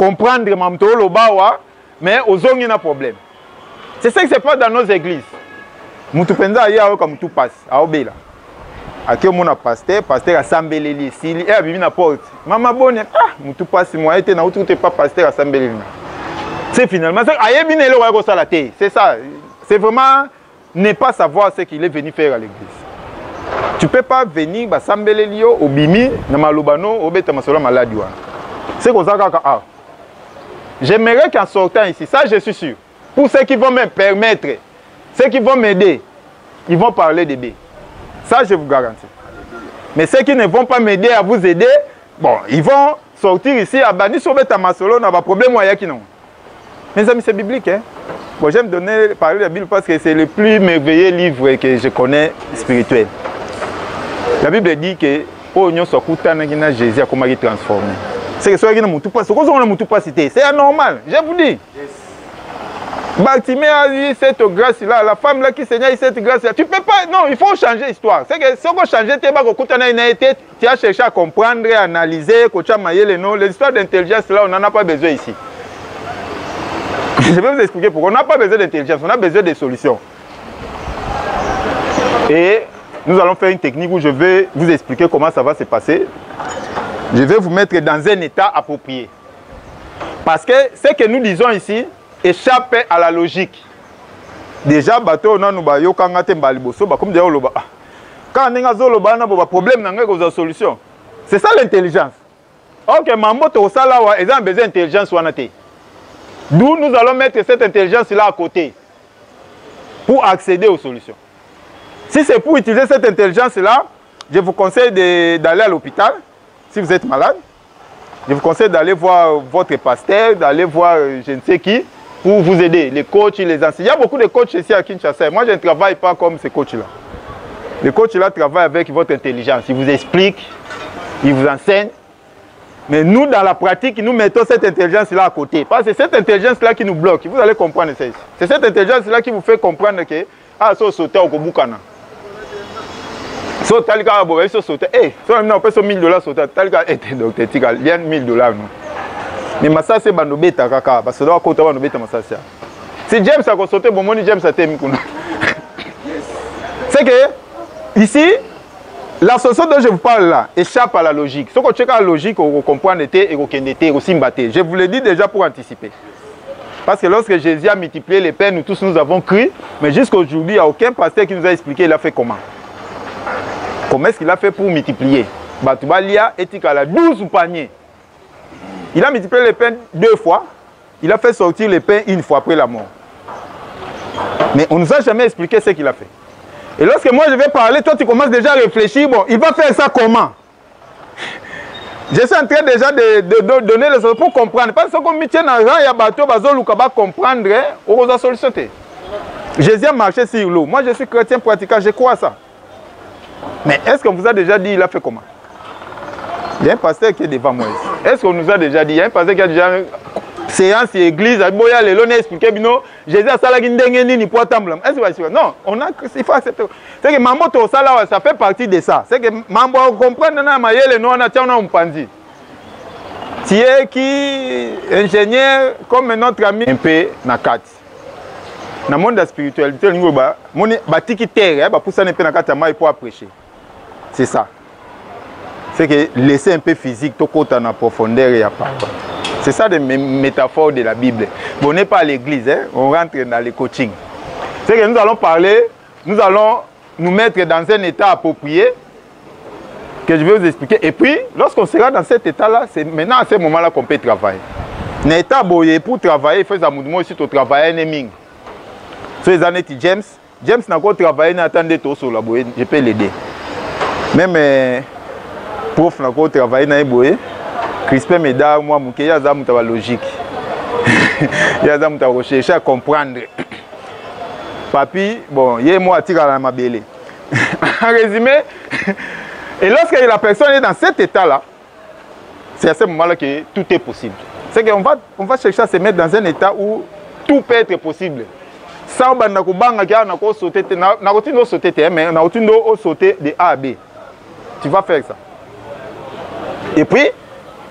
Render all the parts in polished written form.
comprendre mamto lo bawa, mais aux ongi na problème. C'est ça qui se passe dans nos églises. Mutu penza ya o comme tout passe, a obela. Ake mona pasteur a sambeleli sili et abimi na porte. Mama bonne, mutu passe moi était na outu pas pasteur a sambeleli. C'est finalement ça ayebine le wa ko sala té. C'est ça. C'est vraiment ne pas savoir ce qu'il est venu faire à l'église. Tu peux pas venir ba sambeleli au bimi na malobano obeta masolo maladi wa. C'est comme ça ka j'aimerais qu'en sortant ici, ça je suis sûr, pour ceux qui vont me permettre, ceux qui vont m'aider, ils vont parler de B. Ça je vous garantis. Mais ceux qui ne vont pas m'aider à vous aider, bon, ils vont sortir ici à Bani sauver ta masolo, n'a pas problème moyen qui non. Mes amis, c'est biblique, hein. Bon, j'aime parler de la Bible parce que c'est le plus merveilleux livre que je connais spirituel. La Bible dit que Oignon Sokutana Jésus a comment il transformé. C'est que ce c'est anormal, je vous dis. Bartimée a eu cette grâce-là, la femme là qui saignait cette grâce-là. Tu peux pas, non, il faut changer l'histoire. C'est que si on change, tu as cherché à comprendre, à analyser, l'histoire d'intelligence là, on n'en a pas besoin ici. Je vais vous expliquer pourquoi. On n'a pas besoin d'intelligence, on a besoin de solutions. Et nous allons faire une technique où je vais vous expliquer comment ça va se passer. Je vais vous mettre dans un état approprié. Parce que ce que nous disons ici échappe à la logique. Déjà, bateau on a nous bayo kangate mbaliboso ba comme dire loba. Quand on a zoloba na ba problème na ngeko solution. C'est ça l'intelligence. OK, mambo to sala wa ils ont besoin d'intelligence wana te. D'où nous allons mettre cette intelligence là à côté pour accéder aux solutions. Si c'est pour utiliser cette intelligence là, je vous conseille d'aller à l'hôpital. Si vous êtes malade, je vous conseille d'aller voir votre pasteur, d'aller voir je ne sais qui, pour vous aider, les coachs, les enseignants. Il y a beaucoup de coachs ici à Kinshasa. Moi, je ne travaille pas comme ces coachs-là. Les coachs-là travaillent avec votre intelligence. Ils vous expliquent, ils vous enseignent. Mais nous, dans la pratique, nous mettons cette intelligence-là à côté. Parce que c'est cette intelligence-là qui nous bloque. Vous allez comprendre ça ici. C'est cette intelligence-là qui vous fait comprendre que, ah, ça, sauter au Kobukana. So talika bo eso sauter so on peut so $1000 sauter talika docteur tika lien $1000 non mais massa c'est bando beta kaka parce que doit kota bando beta massa si James a sauter bon moni James a temi kuna c'est que ici la solution dont je vous parle là échappe à la logique ce que tu as la logique on comprend et on kendete aussi mbaté je vous l'ai dit déjà pour anticiper parce que lorsque Jésus a multiplié les pains nous tous nous avons cru mais jusqu'à aujourd'hui il n'y a aucun pasteur qui nous a expliqué il a fait comment. Comment est-ce qu'il a fait pour multiplier? Batoubalia est à la 12 paniers. Il a multiplié les pains 2 fois. Il a fait sortir les pains 1 fois après la mort. Mais on ne nous a jamais expliqué ce qu'il a fait. Et lorsque moi je vais parler, toi tu commences déjà à réfléchir. Bon, il va faire ça comment? Je suis en train déjà de donner les solutions pour comprendre. Parce que comme il tient dans un bateau, il va comprendre la solution. Jésus a marché sur l'eau. Moi je suis chrétien pratiquant, je crois à ça. Mais est-ce qu'on vous a déjà dit il a fait comment? Il y a un pasteur qui est devant moi ici. Est-ce qu'on nous a déjà dit? Il y a un pasteur qui a déjà séance et église. Il a expliqué Jésus a salagi ndengeni ni pour attendre. Est-ce que non, il faut accepter. C'est que mambo to sala ça fait partie de ça. C'est que mambo comprendre na mayele no na tia na mpanzi. Tu es qui ingénieur comme notre ami un peu na kati. Dans le monde de la spiritualité, batiki terre, pour ça, il faut prêcher. C'est ça. C'est que laisser un peu physique, tout côté en profondeur, il n'y a pas. C'est ça des métaphores de la Bible. Bon, on n'est pas à l'église, hein? On rentre dans le coaching. C'est que nous allons parler, nous allons nous mettre dans un état approprié que je vais vous expliquer. Et puis, lorsqu'on sera dans cet état-là, c'est maintenant à ce moment-là qu'on peut travailler. Un état pour travailler, il faut aussi travailler un éming. Sur les années James n'a pas travaillé dans le temps sur la boîte, je peux l'aider. Même prof n'a pas travaillé dans la boîte, Crispin Meda, moi, il y a une logique. Il y a une recherche à comprendre. Papi, bon, il y a moi à tirer à ma belle. En résumé, et lorsque la personne est dans cet état-là, c'est à ce moment-là que tout est possible. C'est qu'on va chercher à se mettre dans un état où tout peut être possible. Sans sauter de A à B. Tu vas faire ça. Et puis,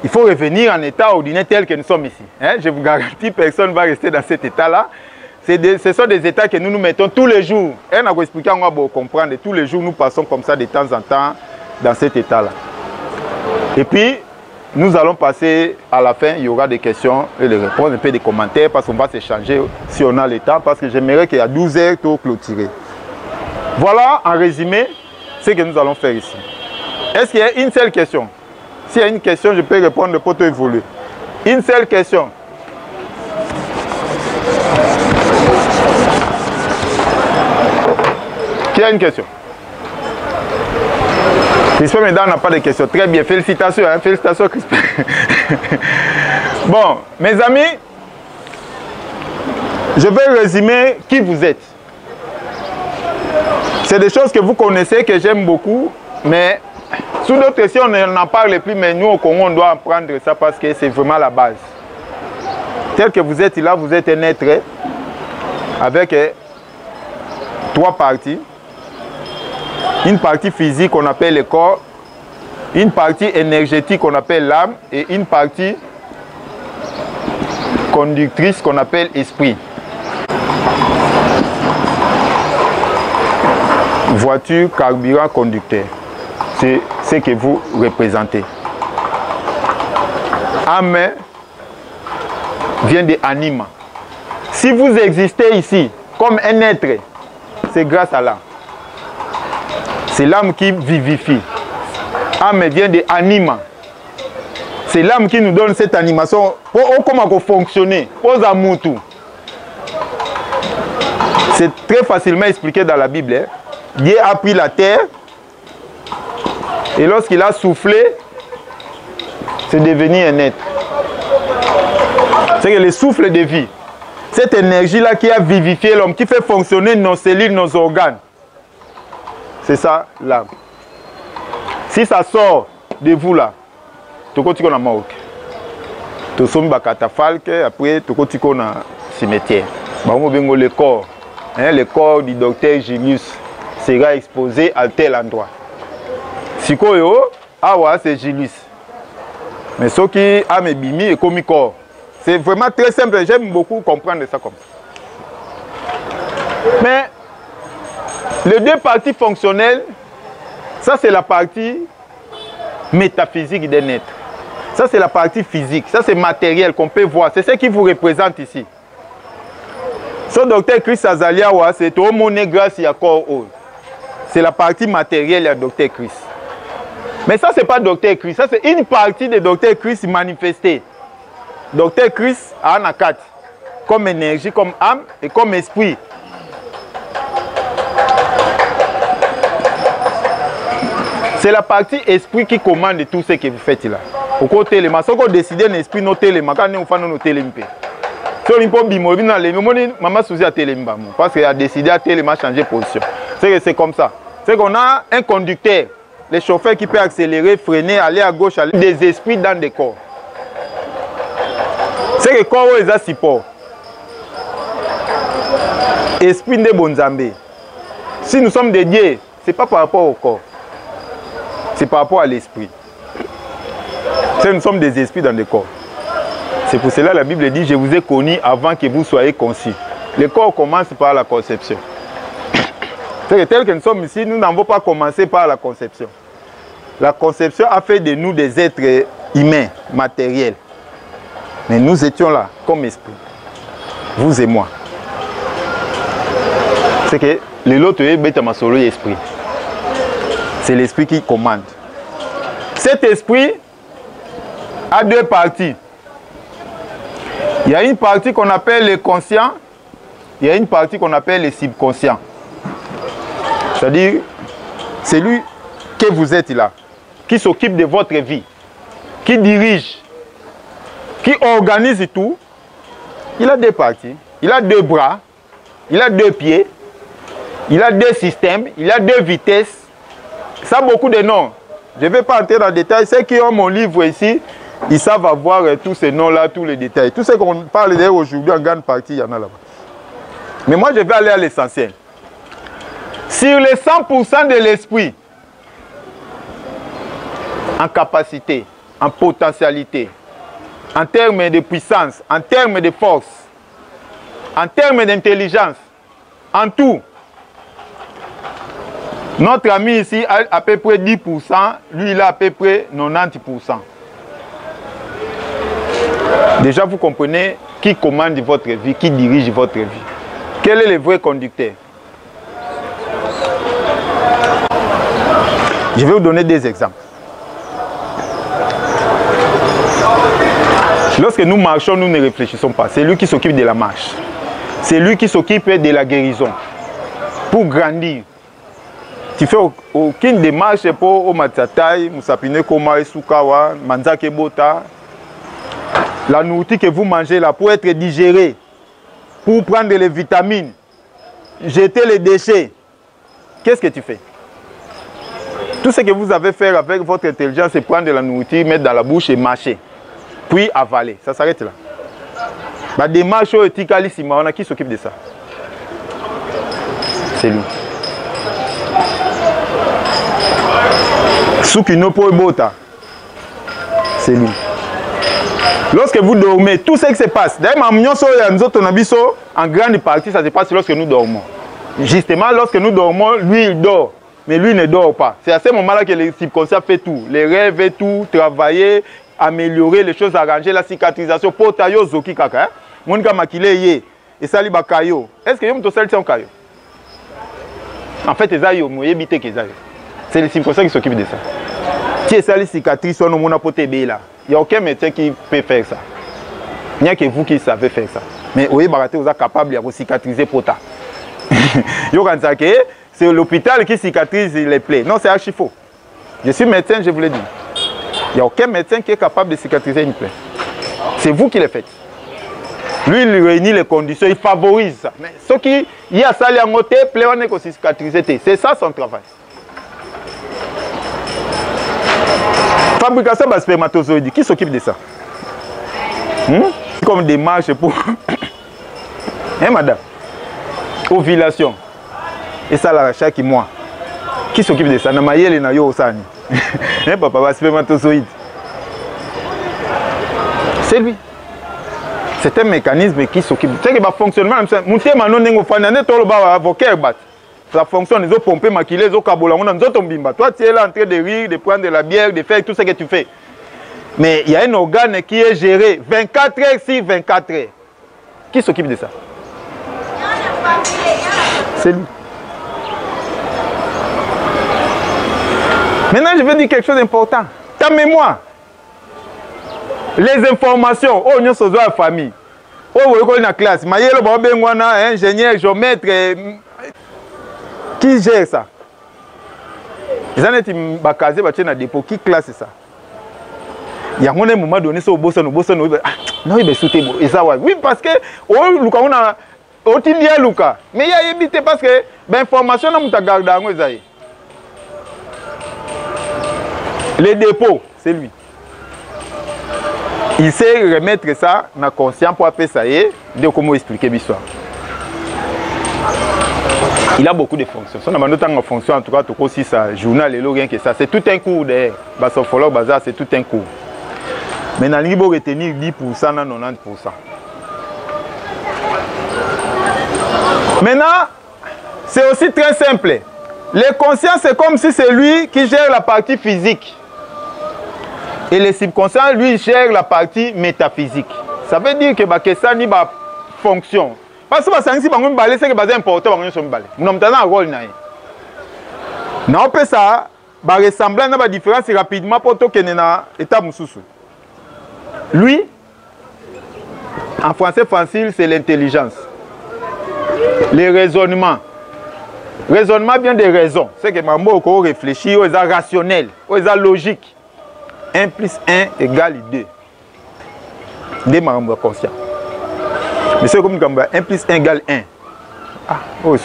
il faut revenir en état ordinaire tel que nous sommes ici. Hein? Je vous garantis, personne ne va rester dans cet état-là. Ce sont des états que nous nous mettons tous les jours. Et on va expliquer, on va comprendre. Tous les jours, nous passons comme ça de temps en temps dans cet état-là. Et puis, nous allons passer à la fin. Il y aura des questions et des réponses, un peu des commentaires, parce qu'on va s'échanger si on a le temps, parce que j'aimerais qu'il y a 12 heures tout clôturé. Voilà, en résumé, ce que nous allons faire ici. Est-ce qu'il y a une seule question? S'il y a une question, je peux répondre pour te évoluer. Une seule question. Qui a une question? Crispin Médard n'a pas de question. Très bien, félicitations, hein? Félicitations Crispin. Bon, mes amis, je vais résumer qui vous êtes. C'est des choses que vous connaissez, que j'aime beaucoup, mais sous d'autres questions, on n'en parle plus, mais nous au Congo, on doit apprendre ça parce que c'est vraiment la base. Tel que vous êtes là, vous êtes un être avec 3 parties. Une partie physique qu'on appelle le corps, une partie énergétique qu'on appelle l'âme et une partie conductrice qu'on appelle esprit. Voiture, carburant, conducteur. C'est ce que vous représentez. Âme vient de anima. Si vous existez ici comme un être, c'est grâce à l'âme. C'est l'âme qui vivifie. Âme vient de anima. C'est l'âme qui nous donne cette animation pour comment fonctionner. Pour Zamutu. C'est très facilement expliqué dans la Bible. Hein? Dieu a pris la terre et lorsqu'il a soufflé, c'est devenu un être. C'est le souffle de vie. Cette énergie-là qui a vivifié l'homme, qui fait fonctionner nos cellules, nos organes. C'est ça l'âme. Si ça sort de vous là, tu continues à mort. Tu sommes bakatafalque, après tu continues à cimetière. Le corps, hein, le corps du docteur Julius sera exposé à tel endroit. Si c'est Julius. Mais ce qui a mes bimi et comme corps. C'est vraiment très simple. J'aime beaucoup comprendre ça comme ça. Mais les 2 parties fonctionnelles, ça c'est la partie métaphysique d'un être. Ça c'est la partie physique, ça c'est matériel qu'on peut voir. C'est ce qui vous représente ici. Ce docteur Chris Azalia, c'est au monnaie grâce à corps. C'est la partie matérielle du docteur Chris. Mais ça c'est pas docteur Chris, ça c'est une partie de docteur Chris manifestée. Docteur Chris a un 4 comme énergie, comme âme et comme esprit. C'est la partie esprit qui commande tout ce que vous faites là. Au côté les maçons, quand on décide un esprit, nos télémas, quand on fait nos télémas. Si on peut bimo, maman souci à télémas, parce qu'il a décidé à télémas changer de position. C'est comme ça. C'est qu'on a un conducteur, les chauffeurs qui peuvent accélérer, freiner, aller à gauche, aller des esprits dans des corps. C'est que le corps est un support. Esprit de Bonzambé. Si nous sommes dédiés, ce n'est pas par rapport au corps. C'est par rapport à l'esprit. Nous sommes des esprits dans le corps. C'est pour cela que la Bible dit, je vous ai connu avant que vous soyez conçus. Le corps commence par la conception. C'est que tel que nous sommes ici, nous n'avons pas commencé par la conception. La conception a fait de nous des êtres humains, matériels. Mais nous étions là, comme esprit. Vous et moi. C'est que l'autre est bête à solo esprit. C'est l'esprit qui commande. Cet esprit a 2 parties. Il y a une partie qu'on appelle le conscient, il y a une partie qu'on appelle le subconscient. C'est-à-dire, c'est lui que vous êtes là, qui s'occupe de votre vie, qui dirige, qui organise tout. Il a 2 parties, il a 2 bras, il a 2 pieds, il a 2 systèmes, il a 2 vitesses. Ça a beaucoup de noms. Je ne vais pas entrer dans le détail. Ceux qui ont mon livre ici, ils savent avoir tous ces noms-là, tous les détails. Tout ce qu'on parle d'ailleurs aujourd'hui, en grande partie, il y en a là-bas. Mais moi, je vais aller à l'essentiel. Sur les 100% de l'esprit, en capacité, en potentialité, en termes de puissance, en termes de force, en termes d'intelligence, en tout. Notre ami ici a à peu près 10%, lui il a à peu près 90%. Déjà vous comprenez qui commande votre vie, qui dirige votre vie. Quel est le vrai conducteur? Je vais vous donner des exemples. Lorsque nous marchons, nous ne réfléchissons pas. C'est lui qui s'occupe de la marche. C'est lui qui s'occupe de la guérison. Pour grandir. Tu fais aucune démarche pour au Matsatai, Moussapine Koma, Sukawa, Manzake Bota. La nourriture que vous mangez là pour être digérée, pour prendre les vitamines, jeter les déchets. Qu'est-ce que tu fais? Tout ce que vous avez fait avec votre intelligence, c'est prendre de la nourriture, mettre dans la bouche et mâcher. Puis avaler. Ça s'arrête là. La démarche au Tikali Simaona, qui s'occupe de ça? C'est lui. Soukino Bota, c'est lui. Lorsque vous dormez, tout ce qui se passe, d'ailleurs, en grande partie, ça se passe lorsque nous dormons. Justement, lorsque nous dormons, lui, il dort. Mais lui ne dort pas. C'est à ce moment-là que le subconscient fait tout. Les rêves et tout, travailler, améliorer les choses, arranger la cicatrisation. Pour tailler zoki kaka. Mon gars makile yé. Et ça li bakayo. Est-ce que yom to sel son kayo? En fait, c'est le subconscient qui s'occupe de ça. Si c'est ça les cicatrices, on a poté là. Il n'y a aucun médecin qui peut faire ça. Il n'y a que vous qui savez faire ça. Mais oui, vous êtes capable de cicatriser pota. C'est l'hôpital qui cicatrise les plaies. Non, c'est archi faux. Je suis médecin, je vous l'ai dit. Il n'y a aucun médecin qui est capable de cicatriser une plaie. C'est vous qui le faites. Lui, il réunit les conditions, il favorise ça. Mais ce qui y a ça, il y a un côté, plaie, on est qu'on cicatriser. C'est ça son travail. Fabrication de spermatozoïdes, qui s'occupe de ça? Comme des marches pour... Hein, madame? Ovulation. Et ça, la chaque mois. Qui s'occupe de ça? Namayel et Nayo Osani. Hein, papa, spermatozoïde. C'est lui. C'est un mécanisme qui s'occupe. C'est que le fonctionnement, ça fonctionne, ils ont pompé, maquillé, ils ont cabolé, toi tu es là en train de rire, de prendre de la bière, de faire tout ce que tu fais. Mais il y a un organe qui est géré 24 heures sur 24 heures. Qui s'occupe de ça? C'est lui. Maintenant, je vais dire quelque chose d'important. Ta mémoire. Les informations. Oh, nous sommes en famille. Oh, vous êtes dans la classe. Mayelo, ingénieur, géomètre. Qui gère ça? Les gens qui sont basés dans le dépôt, qui classe ça? Il y a un moment donné, c'est au boss, non, il est sauté. Oui, parce que, on a, Luka. Mais il y a évité parce que, l'information, on a gardé. Le dépôt, c'est lui. Il sait remettre ça dans le conscient pour appeler ça et de comment expliquer l'histoire. Il a beaucoup de fonctions. Son amendement fonction, en tout cas, tout aussi ça, journal et rien que ça. C'est tout un cours d'ailleurs. Basofolo Bazar, c'est tout un cours. Mais dans l'Ibo retenir 10%, 90%. Maintenant, c'est aussi très simple. Le conscient, c'est comme si c'est lui qui gère la partie physique. Et le subconscient, lui, gère la partie métaphysique. Ça veut dire que ça n'y a pas fonction. Parce que c'est important. Nous avons un rôle. Nous avons ça, ressembler à la différence rapidement pour que nous état mususu. Lui, en français facile, c'est l'intelligence. Le raisonnement. Raisonnement vient de raison. C'est que Mambo réfléchit, c'est rationnel, c'est logique. 1 plus 1 égale 2. Des membres conscients. Mais c'est comme 1 plus 1 égale 1. Ah, oh,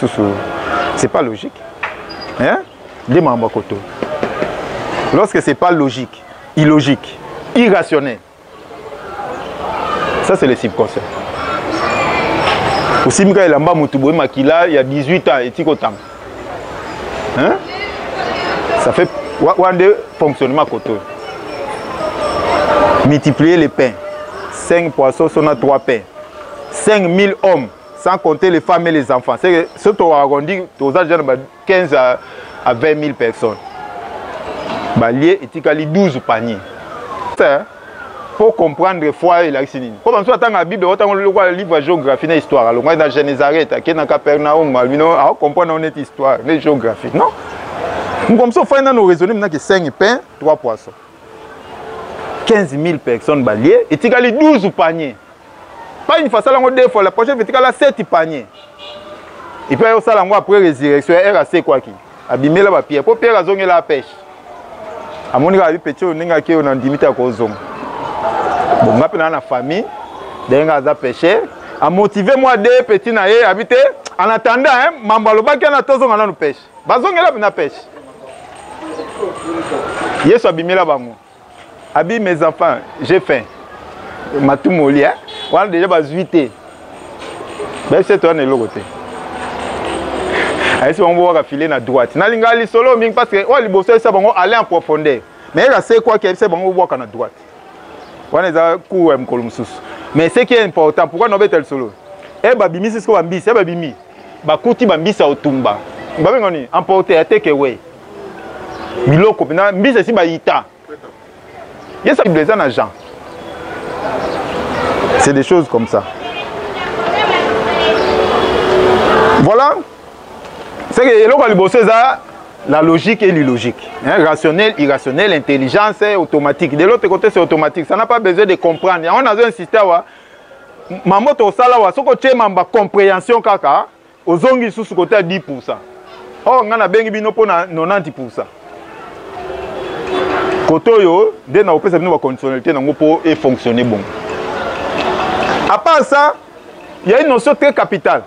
c'est pas logique. Hein? Des membres côté. Lorsque c'est pas logique, illogique, irrationnel, ça c'est le subconscient. Aussi, il y a 18 ans, et hein? Ça fait un fonctionnement côté. multiplier les pains. 5 poissons sont à 3 pains. 5000 hommes, sans compter les femmes et les enfants. C'est ce qu'on arrondi aux agents de 15 à 20 000 personnes. Balier et 12 paniers. Pour comprendre la foi et la Sinine. Comme on attend la Bible, autant le livre de géographie et histoire. Alors, moi, dans Genèse, qui est dans Capernaum, on comprend notre histoire, les géographies. Non? Comme ça, on nous raisonner que 5 pains, 3 poissons. 15 000 personnes baliées et 12 paniers. Pas une fois, ça, deux fois. La prochaine fois, il y a 7 paniers. Et puis, ça, après résurrection, RAC quoi qui? Abîmer la pierre. Pour Pierre, il la pêche. À mon avis, petit, on a limité à cause de bon, on a la famille, on a pêché. A motivé moi deux petits naïfs habiter. En attendant, Mambaloba qui a tous on a nous pêche. Bazon est là pêche. Yes, abîmé là-bas. Habille mes enfants, j'ai faim. Matou Molia, on a déjà 8 ans. Ben c'est toi, on est l'autre côté. Si on va filer à droite. Nalingali solo, parce que on libosser ça, on aller en profondeur. Mais là, c'est quoi qui est, c'est bon, on va à droite. On est à coup mais ce qui est important, pourquoi nous tel solo? Eh babimi c'est ce qu'on bambis, eh babimi. Bakuti bambis sa otumba. Babengoni emporter take away. Biloko na mbisi si baita. Yes, ça blesse en Jean. C'est des choses comme ça. Voilà. C'est que la logique et l'illogique. Rationnel, irrationnel, intelligence, automatique. De l'autre côté, c'est automatique. Ça n'a pas besoin de comprendre. On a un système. Maman, tu as une compréhension kaka. Aux ongi sous ce côté à 10%. Or, on a bien 90%. Kotoyo, dès que nous avons une conditionnalité pour fonctionner bon. À part ça, il y a une notion très capitale.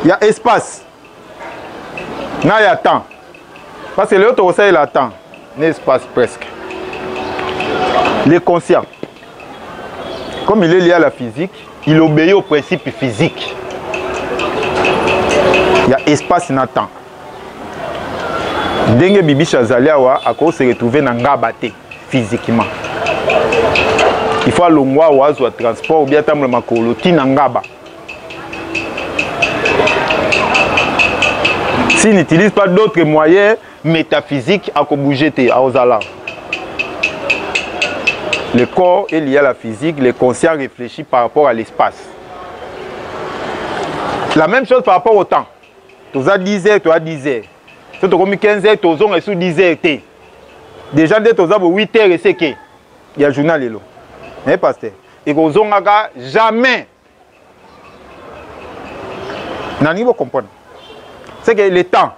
Il y a espace. Il y a temps. Parce que l'autre aussi, il a temps. L'espace presque. Le conscient. Comme il est lié à la physique, il obéit au principe physique. Il y a espace et temps. Dengue Bibi Chazaliawa a se retrouver dans Ngabate physiquement. Il faut aller au transport ou bien le makolo Ngaba. S'il n'utilise pas d'autres moyens métaphysiques à bouger à Ozala. Le corps est lié à la physique, le conscient réfléchit par rapport à l'espace. La même chose par rapport au temps. Tu as 10 heures, tu as 10 heures. Si tu as 15 heures, tu as sous 10 heures. Déjà, tu as 8 heures et c'est que il y a un journal. Mais pasteur, et que tu n'as jamais. Nani vous comprendre. C'est que le temps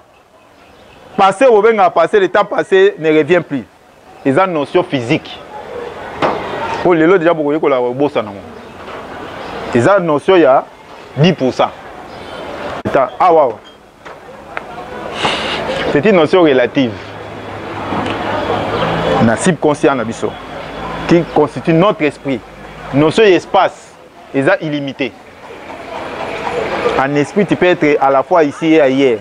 passé au passé, le temps passé ne revient plus. Ils ont une notion physique. Pour les autres, déjà, vous voyez que la bosse en ils ont une notion, il y a 10%. Ah, wow. C'est une notion relative. Un subconscient qui constitue notre esprit. Notion d'espace, ils ont illimité. En esprit, tu peux être à la fois ici et ailleurs.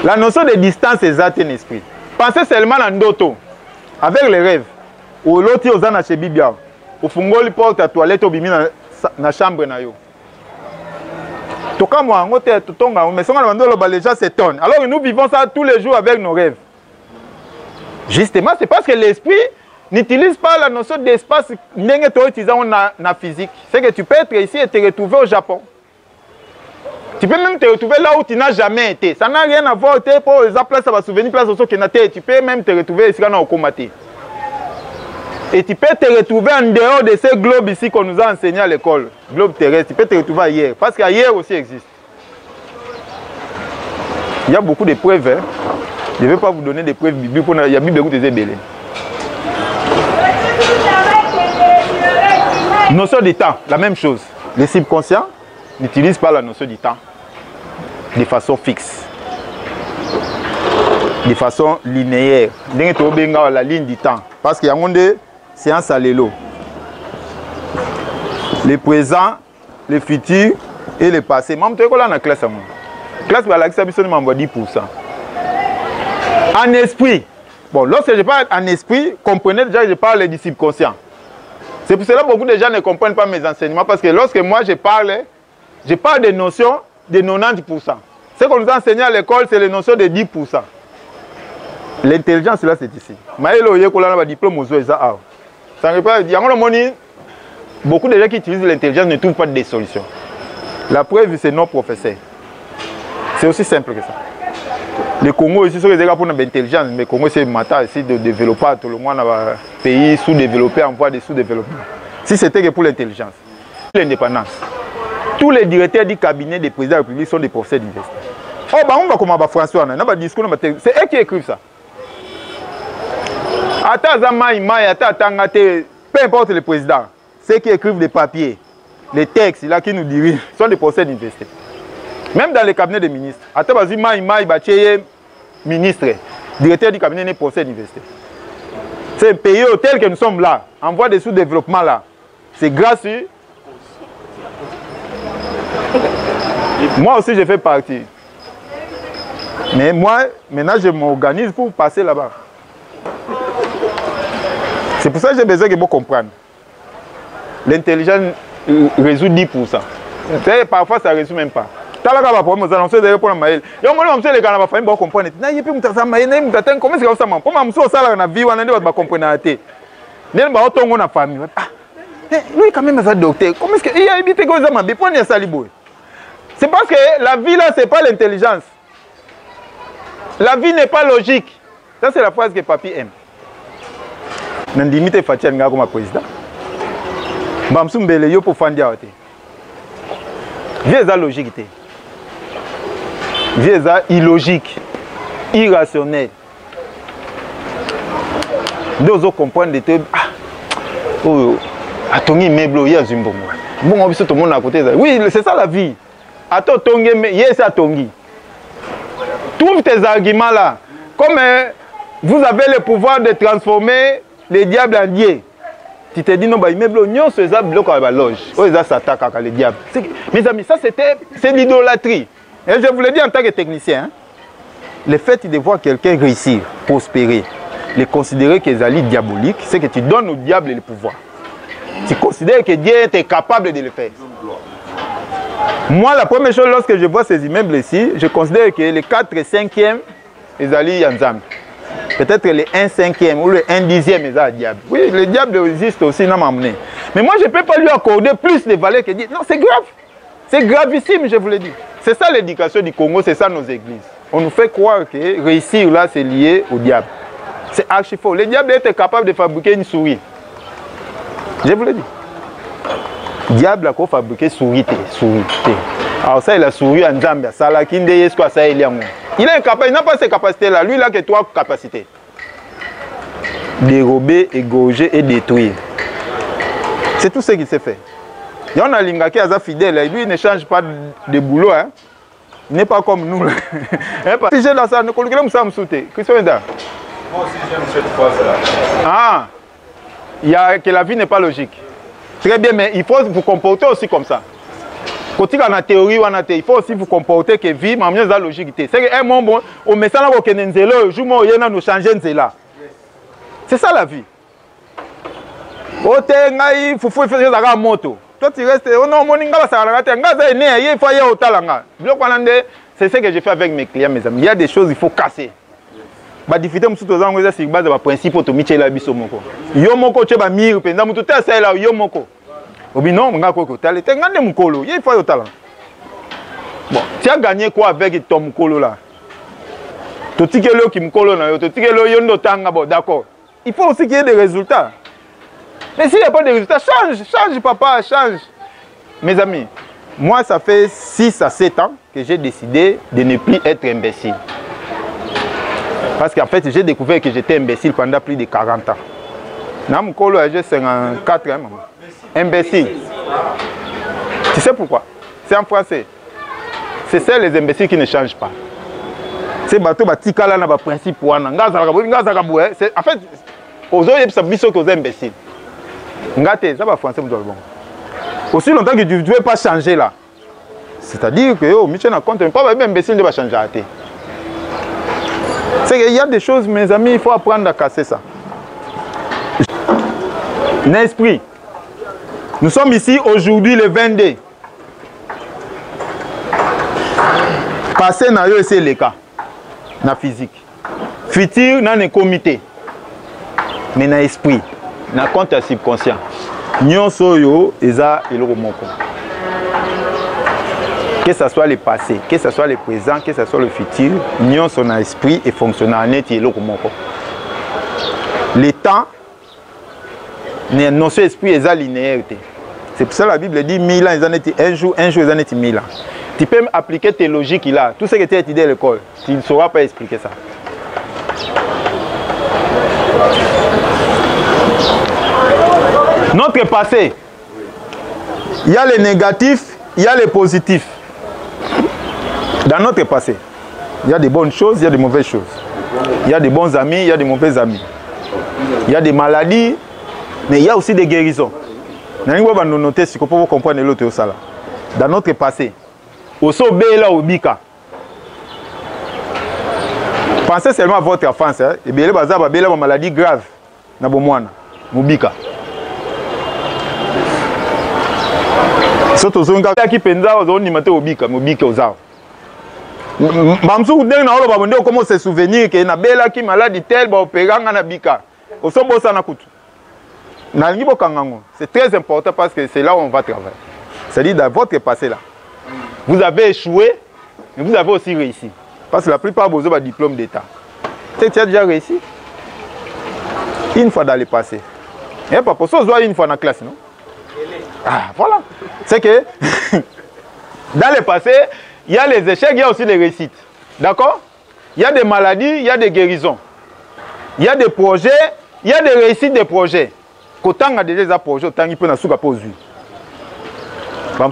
La notion de distance est un esprit. Pensez seulement en d'autres, avec les rêves. Ou l'autre, aux ans chez Bibia. Au fungoli porte à toilette, au bimi dans la chambre. Tout comme moi, les gens s'étonnent. Alors nous vivons ça tous les jours avec nos rêves. Justement, c'est parce que l'esprit n'utilise pas la notion d'espace utilisant la physique. C'est que tu peux être ici et te retrouver au Japon. Tu peux même te retrouver là où tu n'as jamais été. Ça n'a rien à voir pour les places, ça va souvenir place où tu n'as été. Tu peux même te retrouver ici au Komate. Et tu peux te retrouver en dehors de ce globe ici qu'on nous a enseigné à l'école. Globe terrestre, tu peux te retrouver ailleurs. Parce qu'ailleurs aussi existe. Il y a beaucoup de preuves. Hein. Je ne vais pas vous donner des preuves bibliques. Il y a Bible des ébélés. Notion du temps, la même chose. Les subconscients n'utilisent pas la notion du temps de façon fixe. De façon linéaire. La ligne du temps. Parce qu'il y a des séances à l'élo. Le présent, le futur et le passé. Même tu es là dans la classe. La classe va l'accepter 10%. En esprit, Bon, lorsque je parle en esprit, comprenez déjà que je parle du subconscient. C'est pour cela que beaucoup de gens ne comprennent pas mes enseignements, parce que lorsque moi je parle des notions de 90%. Ce qu'on nous a enseigné à l'école, c'est les notions de 10%. L'intelligence, là, c'est ici. Maïlo, il y a un diplôme aux yeux, ça. Ça ne pas dire, beaucoup de gens qui utilisent l'intelligence ne trouvent pas de solutions. La preuve, c'est nos professeurs. C'est aussi simple que ça. Le Congo, ici, c'est pour l'intelligence, mais le Congo, c'est matin ici de développer tout le monde dans un pays sous-développé, en voie de sous-développement. Si c'était que pour l'intelligence, l'indépendance, tous les directeurs du cabinet des présidents de la République sont des professeurs d'université. Oh, bah, on va comment François, on a un discours, c'est eux qui écrivent ça. Peu importe le président, ceux qui écrivent des papiers, les textes là, qui nous dirigent, sont des professeurs d'université. Même dans les cabinets des ministres. Ministre, directeur du cabinet n'est professeur d'université. C'est un pays tel que nous sommes là, en voie de sous-développement là. C'est grâce. Moi aussi, je fais partie. Mais moi, maintenant, je m'organise pour passer là-bas. C'est pour ça que j'ai besoin que vous compreniez. L'intelligence résout 10%. Parfois, ça ne résout même pas. Comment est-ce que vous c'est parce que la vie là, ce n'est pas l'intelligence. La vie n'est pas logique. Ça, c'est la phrase que Papi aime. Je ne limite pas comme président. Je suis pour Fandia. Vie est logique. Vie est illogique, irrationnel. Deux autres comprennent des trucs. Oh, Atongi meuble, il y a Zumbo. Bon, on tout le monde à côté. Oui, c'est ça la vie. Attends, Tongi, yes, Atongi. Trouve tes arguments là. Comme vous avez le pouvoir de transformer les diables en dieux. Tu te dis non, bah, immeuble, non, c'est ça, bloc à la loge. Oh, ça s'attaque à les diables. Mes amis, ça c'est l'idolâtrie. Et je vous le dis en tant que technicien, hein, le fait de voir quelqu'un réussir, prospérer, le considérer qu'ils sont diaboliques, c'est que tu donnes au diable le pouvoir. Tu considères que Dieu est capable de le faire. Moi, la première chose, lorsque je vois ces immeubles ici, je considère que les 4 et 5e, ils sont ensemble. Peut-être le 1/5e ou le 1/10e, ils sont diable. Oui, le diable existe aussi, non m'amener. Mais moi, je ne peux pas lui accorder plus de valeur que Dieu. Non, c'est grave. C'est gravissime, je vous le dis. C'est ça l'éducation du Congo, c'est ça nos églises. On nous fait croire que réussir là, c'est lié au diable. C'est archi faux. Le diable était capable de fabriquer une souris. Je vous le dis. Le diable a fabriqué souris. Alors ça, il a souris en Zambia. Il est incapable, il n'a pas ces capacités-là. Lui, il n'a que 3 capacités. Dérober, égorger et détruire. C'est tout ce qu'il sait faire. Il y en a Linga qui est fidèle, lui il ne change pas de boulot. Hein. Il n'est pas comme nous. Si j'ai dans ça, nous collèguons ça me sauter. Christian Enda. Moi aussi j'aime cette phrase-là. Ah, il y a que la vie n'est pas logique. Très bien, mais il faut vous comporter aussi comme ça. Quand il y a une théorie, il faut aussi vous comporter que vie, mais il y a une logique. C'est que mon bon, au message là, on est zélo, jour où il y a nous changer de là. C'est ça la vie. Il faut faire ça moto. Toi, tu restes, oh non, c'est ce que je fais avec mes clients, mes amis. Il y a des choses qu'il faut casser. La difficulté, c'est que c'est base de principe de Michel Abisomoko. Yomoko, tu es mir, pendant que tu es là, Yomoko. Non, il faut le talent. Bon, tu as gagné quoi avec ton mukolo là? Tu as gagné qui mukolo là, tu as gagné yondo tanga, d'accord. Il faut aussi qu'il y ait des résultats. Mais s'il n'y a pas de résultats, change papa, change. Mes amis, moi ça fait 6 à 7 ans que j'ai décidé de ne plus être imbécile. Parce qu'en fait, j'ai découvert que j'étais imbécile pendant plus de 40 ans. Dans mon colo, j'ai 54 ans. Imbécile. Tu sais pourquoi? C'est en français. C'est ça les imbéciles qui ne changent pas. C'est bateau batika là na principe wana. En fait, aux autres ça biso que aux imbéciles. Ngate, ça va français bon. Aussi longtemps que tu ne veux pas changer là. C'est-à-dire que oh Michel na compte pas même imbécile ne va changer à terre. C'est qu'il y a des choses, mes amis, il faut apprendre à casser ça. L'esprit. Nous sommes ici aujourd'hui le 22. Passé na yo c'est le cas. Na physique. Futur na ne comité. Mais na esprit. Na compte subconscient. Nyonso yo eza eloko moko. Que ce soit le passé, que ce soit le présent, que ce soit le futur, nyonso na esprit et fonctionne net eloko moko. Le temps, non, ce esprit est linéaire. C'est pour ça que la Bible dit 1000 ans, un jour, ils en étaient 1000 ans. Tu peux appliquer tes logiques là. Tout ce que tu as étudié à l'école, tu ne sauras pas expliquer ça. Notre passé, il y a les négatifs, il y a les positifs. Dans notre passé, il y a des bonnes choses, il y a des mauvaises choses. Il y a des bons amis, il y a des mauvais amis. Il y a des maladies, mais il y a aussi des guérisons. Nous allons noter ce qu'on peut comprendre l'autre. Dans notre passé, Oso Bela Obika. Pensez seulement à votre enfance. Et bien, il y a une maladie grave. Mubika. Surtout, si vous avez comment se souvenir que na bela ki maladie telle ba opéranga na bika. Osobosa na kutu. Na ngibo kangango. C'est très important parce que c'est là où on va travailler. C'est-à-dire dans votre passé là. Vous avez échoué, mais vous avez aussi réussi. Parce que la plupart de vos diplômes d'état. Tu as déjà réussi une fois dans le passé. Et pas pour ça, une fois dans la classe, non? Ah, voilà. C'est que dans le passé, il y a les échecs, il y a aussi les réussites. D'accord? Il y a des maladies, il y a des guérisons. Il y a des projets, il y a des réussites des projets. Quand on a déjà des projets, autant il peut en souka poser. Ça,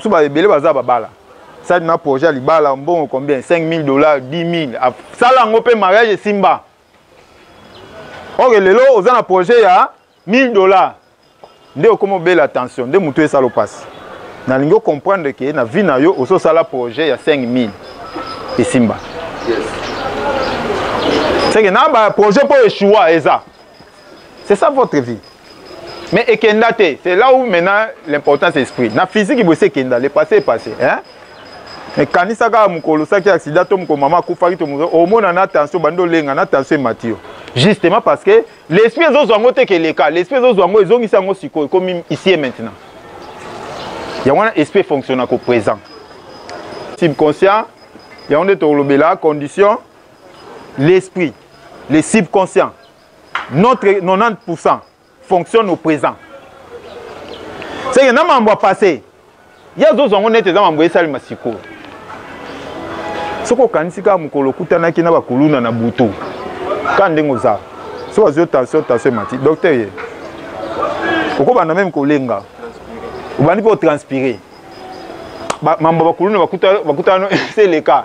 c'est un projet, il y a combien? 5 000 $, 10 000. Ça, là, on peut mariage et Simba. Or, les lots, on a un projet, il y a 1 000 $. Dès qu'on a belle attention, dès que ça le passe. Nous devons comprendre que dans la vie, on a un projet, il y a 5 000 et Simba. C'est que un projet pour échouer, c'est ça votre vie. Mais c'est là où maintenant l'importance est l'esprit. Dans la physique, le passé est passé. Mais quand il y a un accident, maman au moins on a attention, justement parce que l'esprit est le cas. L'esprit est comme ici et maintenant. Il y a un esprit fonctionnant au présent. Subconscient, il y a une condition, l'esprit, le subconscient, notre 90% fonctionne au présent. C'est que dans le passé, il y a d'autres gens qui ont été dans le Siko. Ce qu'on a dit, c'est que nous avons na butu. Quand nous avons soit attention, docteur, pourquoi on a même collègue? On va transpirer. C'est le cas.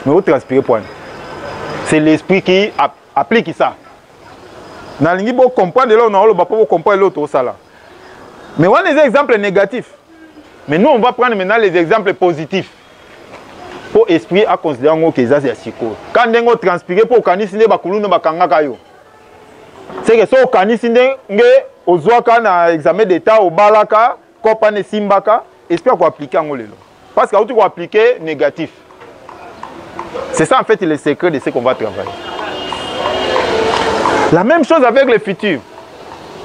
Mais vous transpirez point. C'est l'esprit qui applique ça. Nous allons comprendre l'autre. Mais on a des exemples négatifs. Mais nous, on va prendre maintenant les exemples positifs. Pour esprit à considérer que c'est psycho. Quand on transpire pour canisiner bakuluna bakangakayo. C'est que so canisiner au zoaka na examen d'état au balaka, kopane simbaka, esprit à appliquer en lelo. Parce que tu vas appliquer négatif. C'est ça en fait le secret de ce qu'on va travailler. La même chose avec le futur.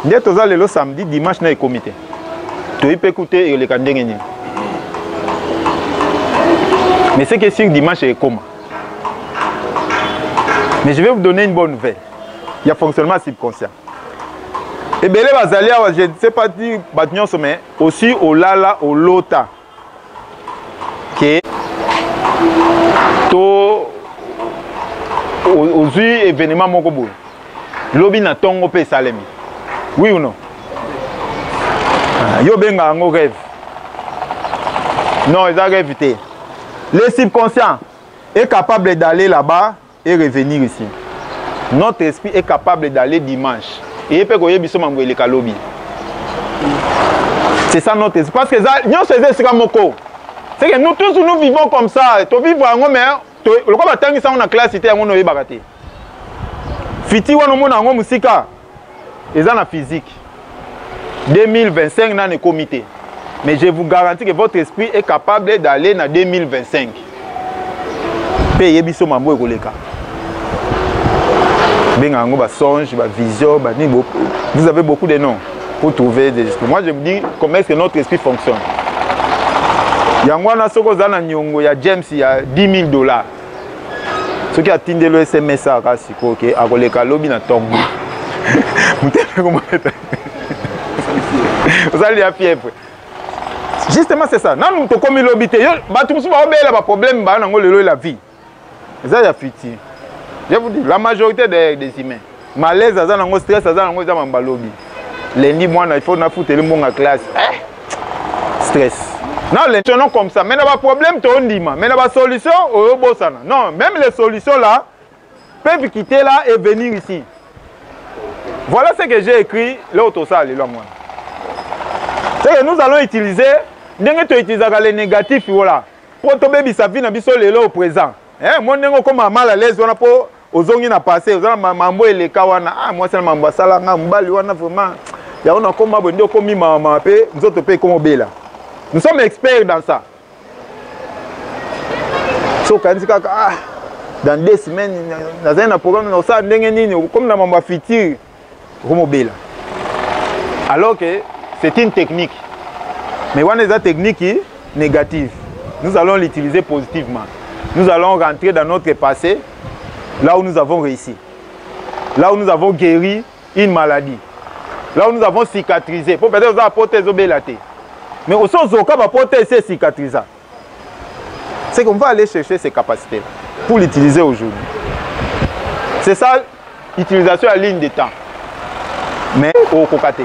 Dès que tu le samedi, dimanche dans le comité. Tu peux écouter et le candengeni. Mais c'est que sur dimanche est comment. Mais je vais vous donner une bonne nouvelle. Il y a fonctionnement subconscient. Et bien je ne sais pas dire mais aussi au lala au lota. Que aux événements mokobo. Lobi na tongo pe salemi. Oui ou non? Yo benga ngo rêve. Non, ils ont rêvé. Le subconscient est capable d'aller là-bas et revenir ici. Notre esprit est capable d'aller dimanche. Et il peut y avoir lobby. C'est ça notre esprit. Parce que c'est que nous tous nous vivons comme ça. Tu vis mais le quoi ça on a classe c'était on fiti wana omona yango musika eza na physique 2025 na ne comité mais je vous garantis que votre esprit est capable d'aller na 2025 paye biso mambo ekoleka benga yango ba songe ba vision ba ni beaucoup vous avez beaucoup de noms pour trouver des esprits. Moi je me dis comment est-ce que notre esprit fonctionne. Yango na soko za na nyongo ya James ya $10,000. Ce qui a tindé le SMS à Kasiko, ok, à Roleka Lobby na Tongo. Vous allez à fièvre. Justement, c'est ça. Non, nous sommes lobby. Tout le monde a un problème dans la vie. Ça, il y a futur. Je vous dis, la majorité des humains, malaise, stress, dans lobby. Lundi, moi, il faut foutre le monde en classe. Stress. Non, les gens comme ça. Mais il y a un problème, tu as dit. Mais il y a une solution, non, même les solutions là peuvent quitter là et venir ici. Voilà ce que j'ai écrit l'autre salle. C'est que nous allons utiliser, nous utilisons les négatifs voilà, pour tomber sa vie au présent. Moi, je suis mal à l'aise pour aux ongles à passer, aux ongles mambo et les kawana. Ah, moi, c'est mambo sala, mbali wana vraiment. Il y a un comme ma bonne comme ma paix, nous autres pays comme bela. Nous sommes experts dans ça. So, quand dans 2 semaines, nous avons un programme, nous avons comme dans ma future, comme bela. Alors que c'est une technique. Mais on a des techniques négatives. Nous allons l'utiliser positivement. Nous allons rentrer dans notre passé, là où nous avons réussi. Là où nous avons guéri une maladie. Là où nous avons cicatrisé. Pour peut-être apporter des obélatés. Mais au sens où on va apporter ces cicatrices. C'est qu'on va aller chercher ces capacités pour l'utiliser aujourd'hui. C'est ça l'utilisation à ligne de temps. Mais au cocaté.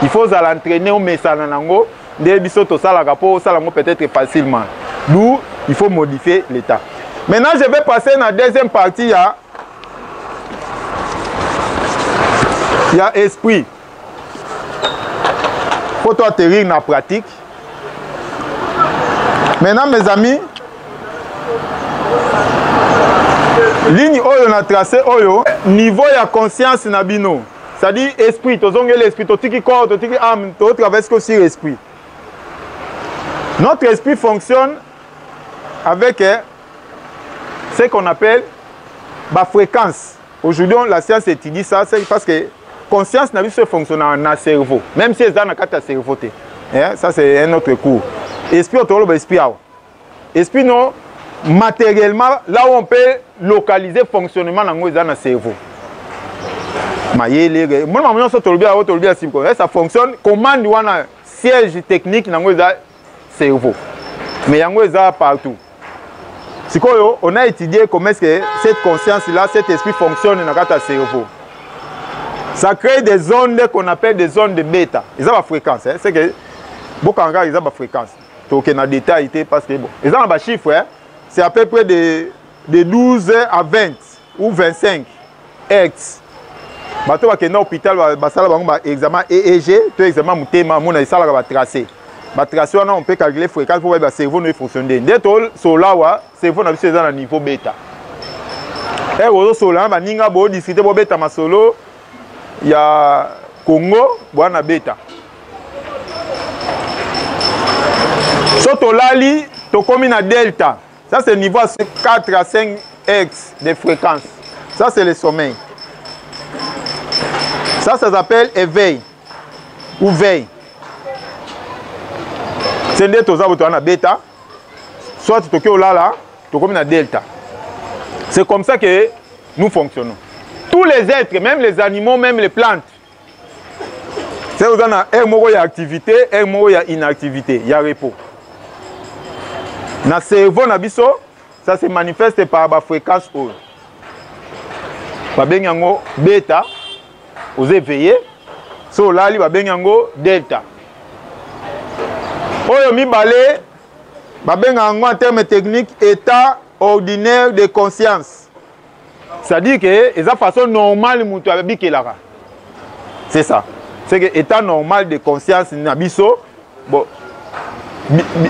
Il faut l'entraîner au message nango des bisoto ça la rapport ça peut-être facilement. D'où il faut modifier l'état. Maintenant je vais passer dans la deuxième partie il y a esprit. Faut toi atterrir dans la pratique. Maintenant mes amis, ligne oyo na tracé oyo niveau ya conscience na bino. C'est-à-dire esprit, tu as l'esprit, tu as corps, tu as âme, tu traverses aussi l'esprit. Notre esprit fonctionne avec ce qu'on appelle la fréquence. Aujourd'hui, la science étudie ça, c'est parce que conscience n'a pas fonctionné dans le cerveau. Même si c'est dans le cerveau. Ça, c'est un autre cours. Esprit, tu as l'esprit. Esprit, non, matériellement, là où on peut localiser le fonctionnement dans le cerveau. Ça fonctionne commande un siège technique dans le cerveau. Mais il y a partout. On a étudié comment est-ce que cette conscience-là, cet esprit fonctionne dans le cerveau. Ça crée des ondes qu'on appelle des ondes de bêta. Ils ont la fréquence. C'est que beaucoup de gens ont la fréquence. Donc, on a des détails parce que bon. Ils ont un chiffre. C'est à peu près de 12 à 20 ou 25 Hz. Bato ba kena hôpital ba sala bango ba examen EEG, to examen mutema mona isala ba tracer. Ba tracer wana on peut calculer fréquence pour ba cerveau ne fonctionner. Dès tol solawa, cerveau na biso eza na niveau bêta. Et ozo sola ba ninga bo discuter bo bêta masolo ya Congo bwana bêta. Soto lali to komi na delta. Ça c'est niveau 4 à 5 Hz de fréquence. Ça c'est le sommeil. Ça s'appelle éveil ou veille. C'est des choses qui sont bêta, soit tu es là, tu es delta. C'est comme ça que nous fonctionnons. Tous les êtres, même les animaux, même les plantes, c'est où il y a activité, il y a inactivité, il y a repos. Dans le cerveau, ça se manifeste par la fréquence haute. Bêta. Vous éveillez, so là, il va bien delta. Oyo mi balé, en termes techniques, état ordinaire de conscience. C'est-à-dire que c'est la façon normale de la. C'est ça. C'est que état normal de conscience nabiso, bon,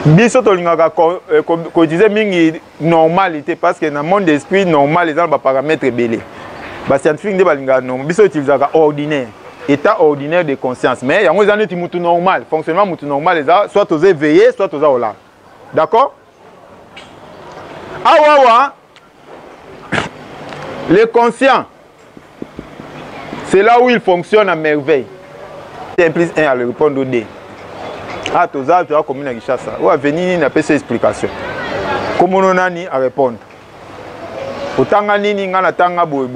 biso tolingaka ko disait mingi normalité parce que dans le monde d'esprit normal les gens paramètres belé. ba scientifique nde balinga non biso utilisaka ordinaire état ordinaire de conscience mais yango ezana ti mutu normal fonctionnement mutu normal eza soit aux éveillé soit aux ola d'accord awa le conscient c'est là où il fonctionne à merveille 1 plus 1 à le répondre au D ah toza tu as commune à Kinshasa ou à venir n'a pas ces explications comment on a ni à répondre otanga nini nga na tanga boy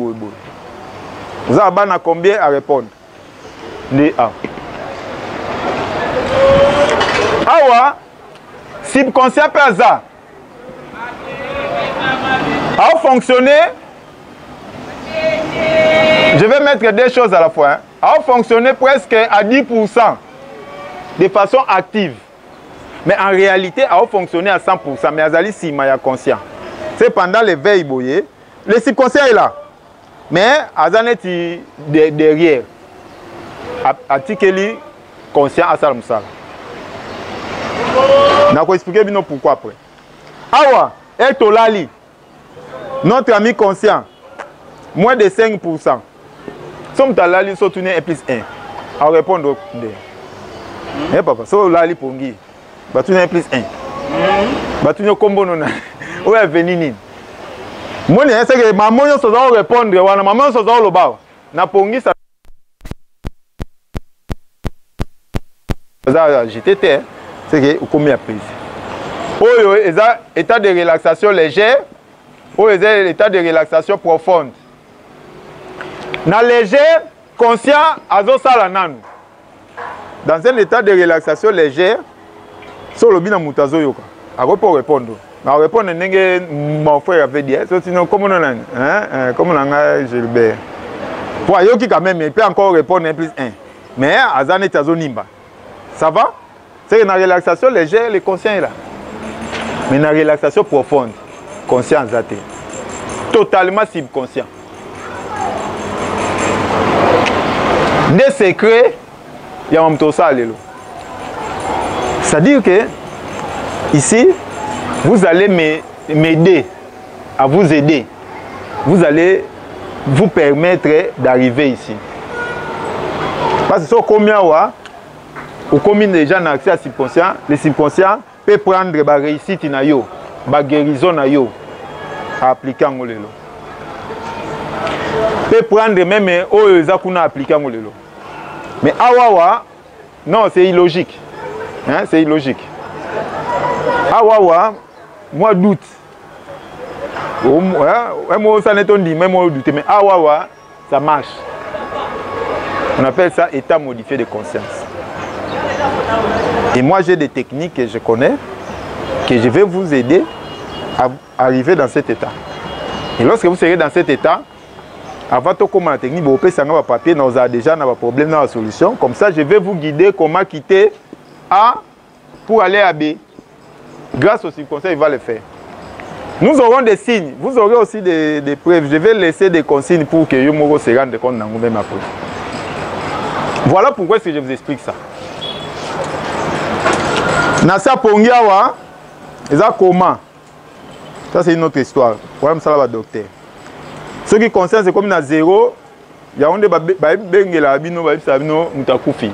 vous avez bana combien à répondre D A awa subconscient pe ça a fonctionné. Je vais mettre deux choses à la fois. Hein. A fonctionné presque à 10% de façon active. Mais en réalité, a fonctionné à 100%. Mais Azali Sima conscient. C'est pendant l'éveil boyé. Le subconscient est là. Mais Azaneti derrière. Atikeli conscient à Salamsal. Je vais expliquer pourquoi après. Awa, et Tolali. Notre ami conscient. Moins de 5%. Somme talali so tourner 1 plus 1. À répondre au D. Eh papa, so lali pongi. Ba tourner 1 plus 1. Ba tourner combo nona. O ya venini. Moi ne c'est que maman yo so za répondre wana maman so za lo ba. Na pongi ça. Ça j'étais c'est que combien prise. Oyo eza état de relaxation légère. Oyo eza état de relaxation profonde. Na léger, conscient, azo sala nanu. Dans un état de relaxation légère, sur le bina mutazo yoka. Alors pour répondre. Na répondre nenge mon frère avait dit, sinon comment on a comment on a Gilbert. Pour yoki quand même, il peut encore répondre 1 plus 1. Mais azane tazo nimba. Ça va? C'est une relaxation légère, le conscient est là. Mais une relaxation profonde, conscient zaté. Totalement subconscient. Des secrets, il y a un peu ça. C'est-à-dire que ici, vous allez m'aider, à vous aider. Vous allez vous permettre d'arriver ici. Parce que combien ou combien de gens ont accès à subconscient, le subconscient peut prendre la réussite, la guérison à appliquer en lelo. Peut prendre même aux appliquer en lelo. Mais awawa, non, c'est illogique. Hein, c'est illogique. Awawa, moi doute. Moi ça n'est pas dit, mais moi doute. Mais awawa, ça marche. On appelle ça état modifié de conscience. Et moi j'ai des techniques que je connais, que je vais vous aider à arriver dans cet état. Et lorsque vous serez dans cet état, avant de commencer la technique, vous pouvez avoir papier, nous avons déjà un problème dans la solution. Comme ça, je vais vous guider comment quitter A pour aller à B. Grâce au subconscient, il va le faire. Nous aurons des signes. Vous aurez aussi des preuves. Je vais laisser des consignes pour que Yomoro se rende compte dans même après. Voilà pourquoi je vous explique ça. Nasa Pongiawa, ils ont comment? Ça, c'est une autre histoire. Problème, ça va, docteur. Ce qui concerne, c'est comme dans zéro, il y a un Moutakufi.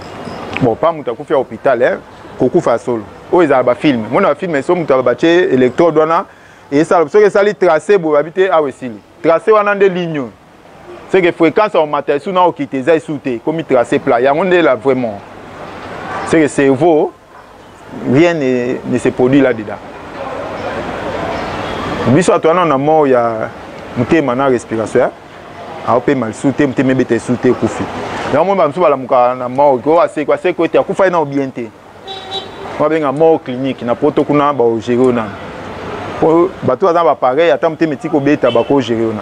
Bon, pas Moutakufi à l'hôpital, hein. Kokufi à solo. Oh, ils ont un film. Moi, un film, c'est Moutakufi électrode. Et ça, ce que ça lui tracé pour habiter à Wessili. Tracé, on a des lignes. C'est que fréquence en matériel, sous n'a aucun tésai sauté, comme il tracé plat. Il y a un là vraiment. C'est que le cerveau, rien ne se produit là-dedans. Bisous à toi, on a mort, il y a. Nous sommes maintenant respiration. On peut mal sauter, nous sommes bien sauter au couffin. Mais on va nous la mort. C'est quoi? C'est quoi? Tu as couffé dans bien té. On va bien mort clinique. Na poto kuna ba gérer na. Pour bateau ça va pareil. Attends, nous sommes petit bêta ba ko gérer na.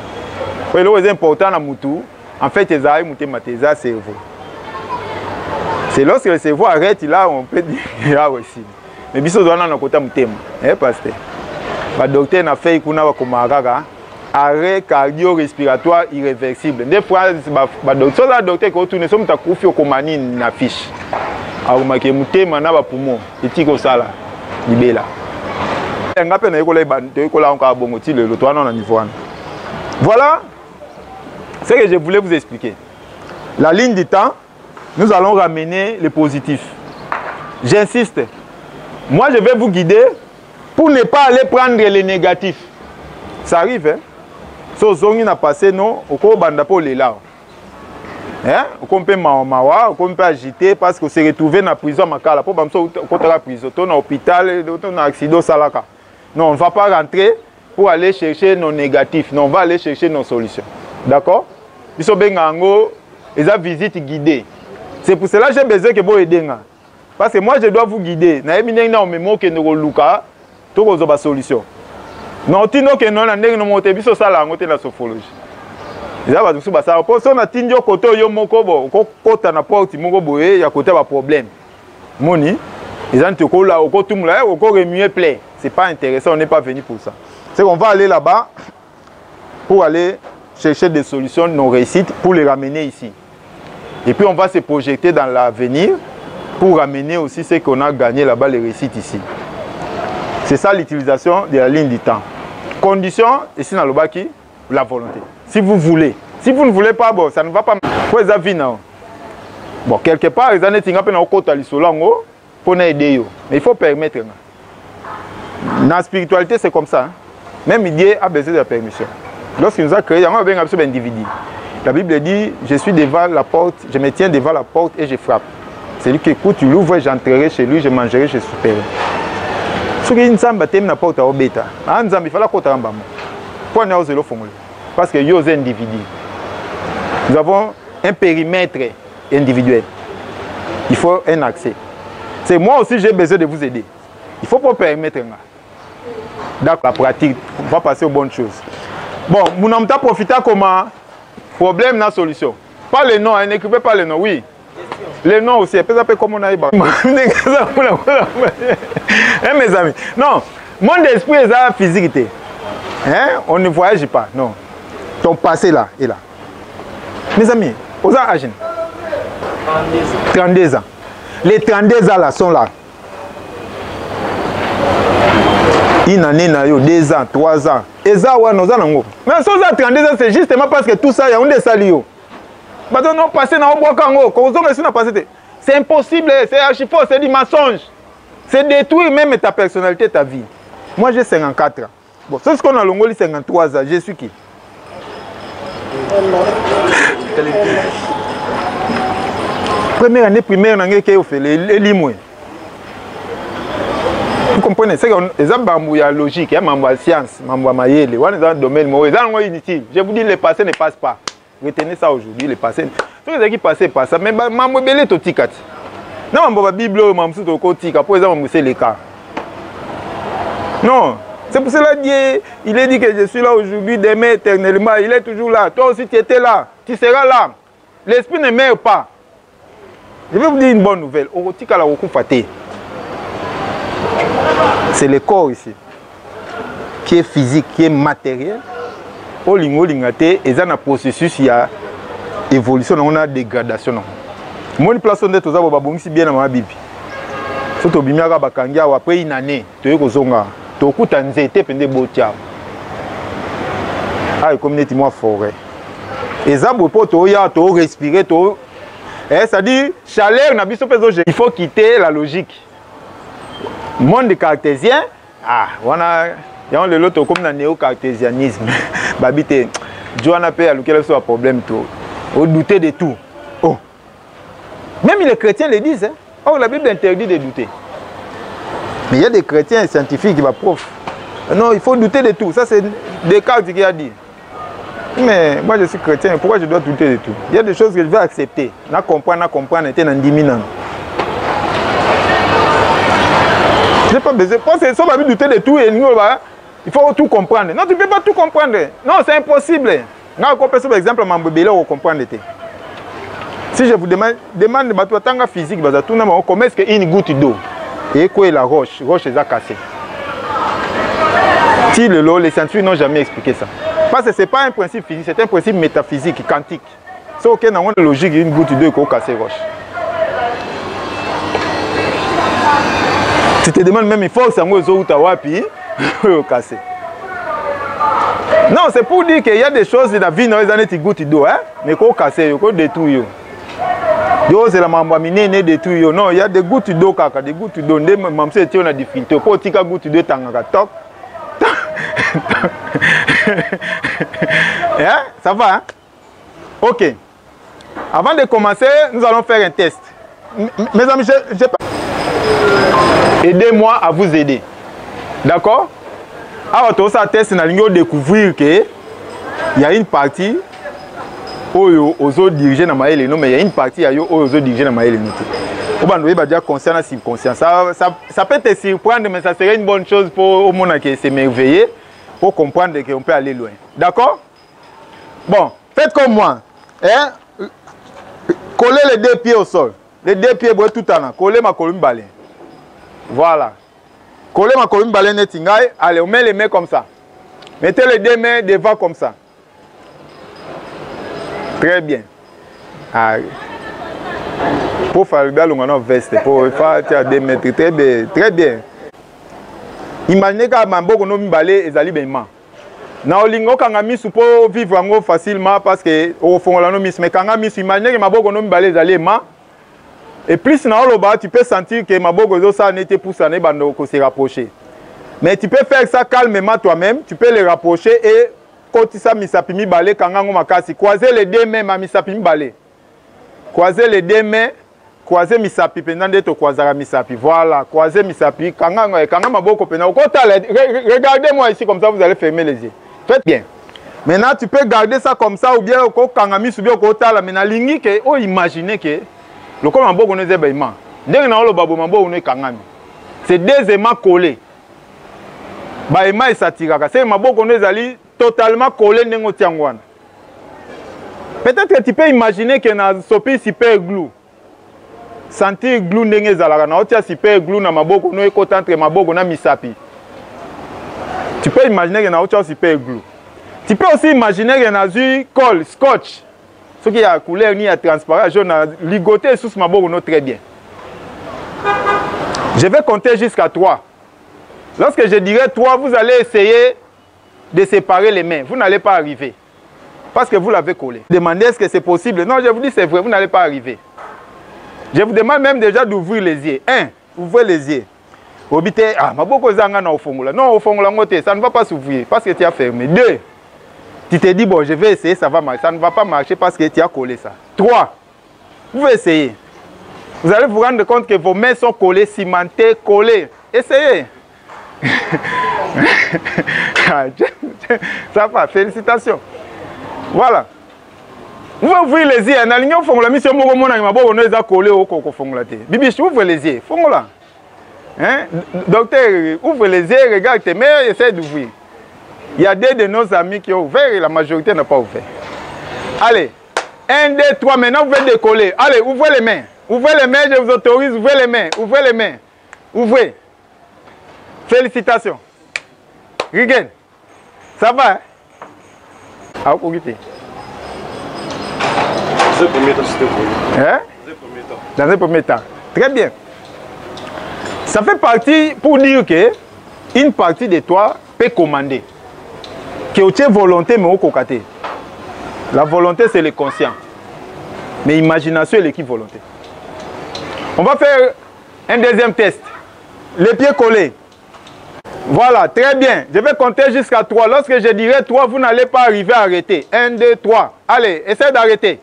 Ouais, le important na mutu. En fait, les ailes muté mateza cerveau. C'est lorsque le cerveau arrête là, on peut dire là aussi. Mais bisous doit na côté muté. Pasteur. Le docteur a fait qu'on a comme arrêt cardio-respiratoire irréversible. Des fois, le docteur qui retourne, nous avons comme une affiche. Alors, je suis muté, je suis poumon. Je suis comme ça. Voilà. Ce que je voulais vous expliquer. La ligne du temps, nous allons ramener le positif. J'insiste. Moi, je vais vous guider pour ne pas aller prendre les négatifs. Ça arrive, hein? Si vous avez passé, non, au cours de là. Hein? On peut mawa, on peut agiter parce qu'on s'est retrouvé dans la prison. Pour la prison, dans l'hôpital, dans l'accident, salaka. Non, on ne va pas rentrer pour aller chercher nos négatifs. Non, on va aller chercher nos solutions. D'accord? Ils sont bien en ils ont visite guidée. C'est pour cela que j'ai besoin que vous aidiez. Parce que moi, je dois vous guider. Je dois vous guider. Je dois vous solution. Non, tu n'as pas de la sophologie. Si on a tindio côté yo moko bo kota na porte moko boye ya côté ba problème. Moni, ils ont tout là au tout là au remuer plein. C'est pas intéressant, on n'est pas venu pour ça. C'est qu'on va aller là-bas pour aller chercher des solutions nos réussites pour les ramener ici. Et puis on va se projeter dans l'avenir pour ramener aussi ce qu'on a gagné là-bas les réussites ici. C'est ça l'utilisation de la ligne du temps. Condition ici dans le bas qui la volonté. Si vous voulez. Si vous ne voulez pas, bon, ça ne va pas. Bon, quelque part, les années pour aider. Mais il faut permettre. Dans la spiritualité, c'est comme ça. Hein. Même Dieu a besoin de la permission. Lorsqu'il nous a créé, on a besoin d'un individu. La Bible dit, je suis devant la porte, je me tiens devant la porte et je frappe. Celui qui écoute, tu l'ouvres, j'entrerai chez lui, je mangerai, je souperai. Ce qui est une samba, tu la porte à bêta. Il faut la porte à bâton. Pour nous, c'est le fond. Parce que nous sommes individus. Nous avons un périmètre individuel. Il faut un accès. C'est moi aussi, j'ai besoin de vous aider. Il faut pas permettre. Dans la pratique, on va passer aux bonnes choses. Bon, nous avons profité comme problème, la solution. Pas les noms, n'écrivez pas les noms, oui. Les noms aussi, peut-être comme on a eu. Mes amis, non, mon esprit est physique. Hein? On ne voyage pas, non. Ton passé là est là. Mes amis, aux âges 32 ans. Les 32 ans là sont là. Une année, 2 ans, 3 ans. Et ça, ouais, nous allons. Mais si vous avez 32 ans, c'est justement parce que tout ça, il y a un des salio. C'est impossible, c'est archi-faux, c'est du mensonge. C'est détruire même ta personnalité, ta vie. Moi, j'ai 54 ans. Bon, c'est ce qu'on a l'ongoli 53 ans. Je suis qui? Première année primaire, on a fait les limoués. Vous comprenez? C'est une logique, une science, une maïele. On est dans le domaine, c'est inutile. Je vous dis, le passé ne passe pas. Retenez ça aujourd'hui, le passé. Ce qui passe, passe. Mais je suis tout ticket. Non, je suis Bible, je suis tout ticket. Pour exemple, c'est le cas. Non. C'est pour cela qu'il a dit que je suis là aujourd'hui, demain, éternellement. Il est toujours là. Toi aussi, tu étais là. Tu seras là. L'esprit ne meurt pas. Je vais vous dire une bonne nouvelle. C'est le corps ici, qui est physique, qui est matériel. Au lingo lingate, et dans un processus, il y a évolution, on a dégradation. Moi, une place où on a si bien dans ma Bible. Surtout, après une année, tu es tu écoutes un zété pendant botia. Ah, comme net moi forêt. Et ça, pour tu respirer, ça dit chaleur na biso peso. Il faut quitter la logique. Monde cartésien, ah, on a le lot comme dans néo-cartésianisme. Babité, Joanna Pé a lequel soit problème tout. Au douter de tout. Oh. Même les chrétiens le disent. Hein? Oh, la Bible interdit de douter. Mais il y a des chrétiens scientifiques qui vont prof. Non, il faut douter de tout. Ça, c'est Descartes qui a dit. Mais moi, je suis chrétien. Pourquoi je dois douter de tout? Il y a des choses que je vais accepter. Na comprendre, était dans 10 000 ans. Je n'ai pas besoin. Parce que si on va douter de tout, il faut tout comprendre. Non, tu ne peux pas tout comprendre. Non, c'est impossible. Par exemple, on comprend. Si je vous demande de tanga physique, comment est-ce qu'une goutte d'eau et quoi la roche est cassée. Si les scientifiques n'ont jamais expliqué ça. Parce que ce n'est pas un principe physique, c'est un principe métaphysique, quantique. C'est ok, dans la logique, une goutte d'eau qui a cassé roche. Tu te demandes même, il faut que ça soit cassé. Non, c'est pour dire qu'il y a des choses dans la vie, dans les années, tu goûtes d'eau, hein? Mais qu'on casse, qu'on détruit. C'est la maman mine détruit. Non, il y a des gouttes d'eau, kaka, des gouttes d'eau. Même si tu as des difficultés, pour tu as gouttes d'eau, tu as toc. Ça va, hein? Ok. Avant de commencer, nous allons faire un test. Mes amis, aidez-moi à vous aider. D'accord? Alors, tout ça, test, nous allons découvrir qu'il y a une partie où les autres dirigeants dans mais il y a une partie où les autres dirigeants dans maïle. On va dire conscient et subconscient. Ça peut te surprendre, mais ça serait une bonne chose pour au monde qui s'émerveiller, pour comprendre qu'on peut aller loin. D'accord? Bon, faites comme moi. Hein? Collez les deux pieds au sol. Les deux pieds tout le temps. Collez ma colonne balai. Voilà. Collez ma colonne balai netingai. Allez, on met les mains comme ça. Mettez les deux mains devant comme ça. Très bien. Ah. Pour faire le bal, on a une veste. Pour faire 2 mètres. Très bien. Très bien. Imaginez que Mambo on a mis balai et Zali Benma. Na olingo kanga misu pour vivre en facilement parce que au fond la no misu mais kanga misu imaginez que Maboko no mbale zali ma et plus na oloba tu peux sentir que Maboko zo ça n'était pour ça ne bando ko se rapprocher. Mais tu peux faire ça calmement toi-même, tu peux les rapprocher et quand tu ça misapi mi balé kanga ngo makasi croiser les deux mains ma misapi mi balé. Croiser les deux mains, croiser misapi pendant de to croisera misapi. Voilà, croiser misapi kanga Maboko pendant regardez-moi ici comme ça vous allez fermer les yeux. Faites bien. Maintenant, tu peux garder ça comme ça ou bien au kangami ou bien au kota la mena lingi que oh imaginez que le comme un bon est baïma. Dès que na le babo mambo on est kangami. C'est deux aimants collés. Baïma et satiraka. C'est maboko on est ali totalement collé n'engo tiangwana. Peut-être que tu peux imaginer que na sopi super glue. Sentir glue n'engo zalaka na otia super glue na maboko no ekota entre maboko na misapi. Tu peux imaginer qu'il y a autre chose super glue. Tu peux aussi imaginer qu'il y a du colle, scotch. Ce qui a couleur ni à transparent, jaune, ligoté sous ma boue très bien. Je vais compter jusqu'à 3. Lorsque je dirai 3, vous allez essayer de séparer les mains. Vous n'allez pas arriver. Parce que vous l'avez collé. Demandez est-ce que c'est possible. Non, je vous dis c'est vrai, vous n'allez pas arriver. Je vous demande même déjà d'ouvrir les yeux. 1. Ouvrez les yeux. Obité, ah, Maboko Zanga na ofongola. Non, ofongola ngote, ça ne va pas s'ouvrir parce que tu as fermé. 2. Tu te dis, bon, je vais essayer, ça va marcher. Ça ne va pas marcher parce que tu as collé ça. 3. Vous essayez. Vous allez vous rendre compte que vos mains sont collées, cimentées, collées. Essayez. Ça va, félicitations. Voilà. Vous ouvrez les yeux. On a l'union fongola, mission Mogomona, Maboko no eza collé au koko fongola te. Bibi, ouvre les yeux. Fongola. Hein? Docteur, ouvre les yeux, regarde tes mains, essaie d'ouvrir. Il y a deux de nos amis qui ont ouvert et la majorité n'a pas ouvert. Allez, 1, 2, 3, maintenant vous pouvez décoller. Allez, ouvrez les mains. Ouvrez les mains, je vous autorise, ouvrez les mains. Ouvrez les mains. Ouvrez. Félicitations. Rigen. Ça va, hein? Ah, vous quittez. Dans un premier temps, c'était vous. Hein? Dans un premier temps. Très bien. Ça fait partie pour dire que une partie de toi peut commander. Que tu as volonté, mais au côté. La volonté, c'est le conscient. Mais l'imagination est l'équipe volonté. On va faire un deuxième test. Les pieds collés. Voilà, très bien. Je vais compter jusqu'à 3. Lorsque je dirai 3, vous n'allez pas arriver à arrêter. 1, 2, 3. Allez, essayez d'arrêter.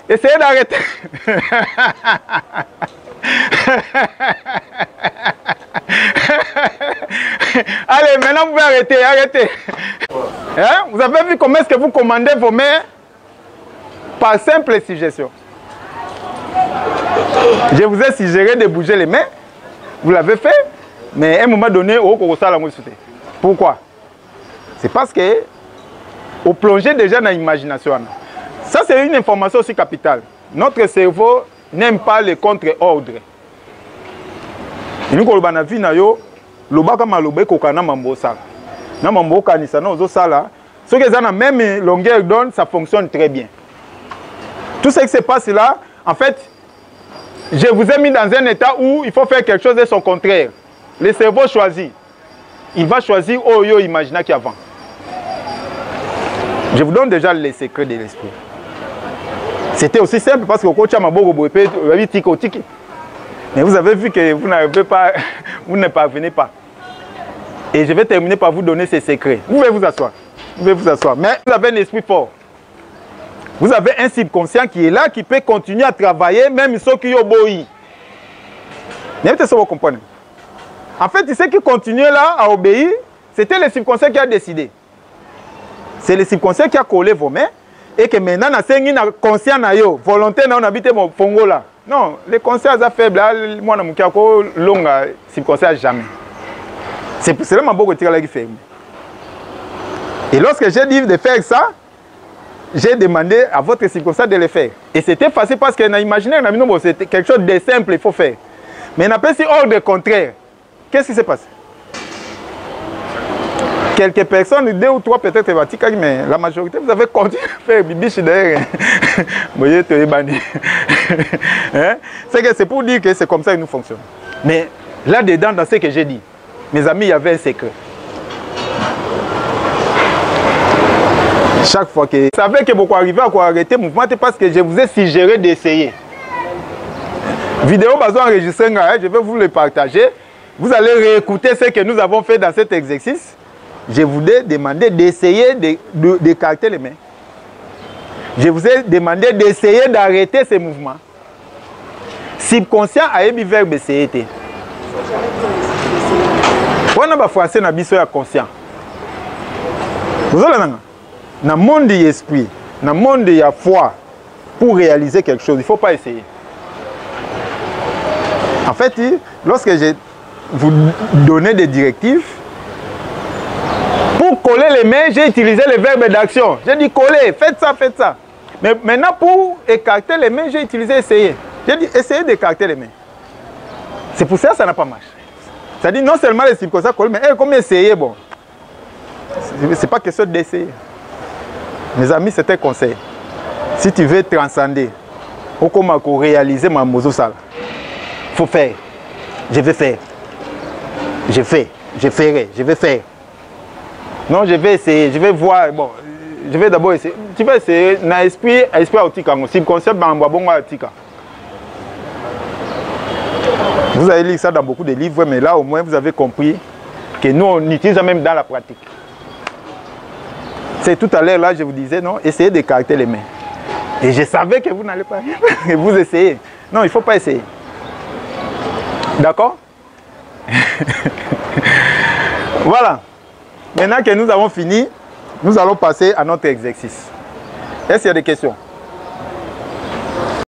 Essayez d'arrêter. Allez, maintenant vous pouvez arrêter, arrêtez. Hein? Vous avez vu comment est-ce que vous commandez vos mains? Par simple suggestion. Je vous ai suggéré de bouger les mains. Vous l'avez fait, mais à un moment donné, pourquoi? C'est parce que vous plongez déjà dans l'imagination. Ça, c'est une information aussi capitale. Notre cerveau n'aime pas les contre-ordres. Nous, quand on a vu, ceux qui ont la même longueur d'onde, ça fonctionne très bien. Tout ce qui se passe là, en fait, je vous ai mis dans un état où il faut faire quelque chose de son contraire. Le cerveau choisit. Il va choisir au yo imagina qu'avant. Je vous donne déjà les secrets de l'esprit. C'était aussi simple parce que coach Maboko tiki. Mais vous avez vu que vous n'arrivez pas, vous ne parvenez pas. Et je vais terminer par vous donner ces secrets. Vous pouvez vous asseoir. Vous pouvez vous asseoir. Mais vous avez un esprit fort. Vous avez un subconscient qui est là, qui peut continuer à travailler, même ceux qui ont obéi. Vous comprenez? En fait, ceux qui continuaient là à obéir, c'était le subconscient qui a décidé. C'est le subconscient qui a collé vos mains et que maintenant, on a conscient, volonté, on habite mon fongo là. Non, les consciences sont faibles. Moi, je suis long, subconscient jamais. C'est pour cela que je suis beaucoup fait. Et lorsque j'ai dit de faire ça, j'ai demandé à votre subconscient de le faire. Et c'était facile parce qu'on a imaginé que c'était quelque chose de simple, il faut faire. Mais on a pensé hors de contraire. Qu'est-ce qui s'est passé? Quelques personnes, 2 ou 3 peut-être, mais la majorité, vous avez continué à faire bibiche derrière. C'est pour dire que c'est comme ça que nous fonctionnons. Mais là-dedans, dans ce que j'ai dit, mes amis, il y avait un secret. Chaque fois que vous savez que vous arrivez à arrêter le mouvement, c'est parce que je vous ai suggéré d'essayer. Vidéo basée enregistrée, je vais vous le partager. Vous allez réécouter ce que nous avons fait dans cet exercice. Je vous ai demandé d'essayer d'écarter les mains. Je vous ai demandé d'essayer d'arrêter ces mouvements. Subconscient a émis verbe essayer. On a français na biso ya conscient. Vous allez dans le monde de l'esprit, dans le monde de la foi, pour réaliser quelque chose, il ne faut pas essayer. En fait, lorsque je vous donne des directives, pour coller les mains, j'ai utilisé le verbe d'action. J'ai dit coller, faites ça, faites ça. Mais maintenant, pour écarter les mains, j'ai utilisé essayer. J'ai dit essayez d'écarter les mains. C'est pour ça que ça n'a pas marché. C'est-à-dire non seulement les subconscients collent, mais comme essayer, bon. C'est pas question d'essayer. Mes amis, c'est un conseil. Si tu veux transcender, ou comment réaliser ma mozo sale, il faut faire. Je vais faire. Je fais. Je ferai. Je vais faire. Non, je vais essayer. Je vais voir. Bon, je vais d'abord essayer. Tu vas essayer. Dans l'esprit, autique. Subconscient, vous avez lu ça dans beaucoup de livres, mais là, au moins, vous avez compris que nous, on utilise même dans la pratique. C'est tout à l'heure, là, je vous disais, non, essayez d'écarter les mains. Et je savais que vous n'allez pas vous essayez. Non, il ne faut pas essayer. D'accord? Voilà. Maintenant que nous avons fini, nous allons passer à notre exercice. Est-ce qu'il y a des questions?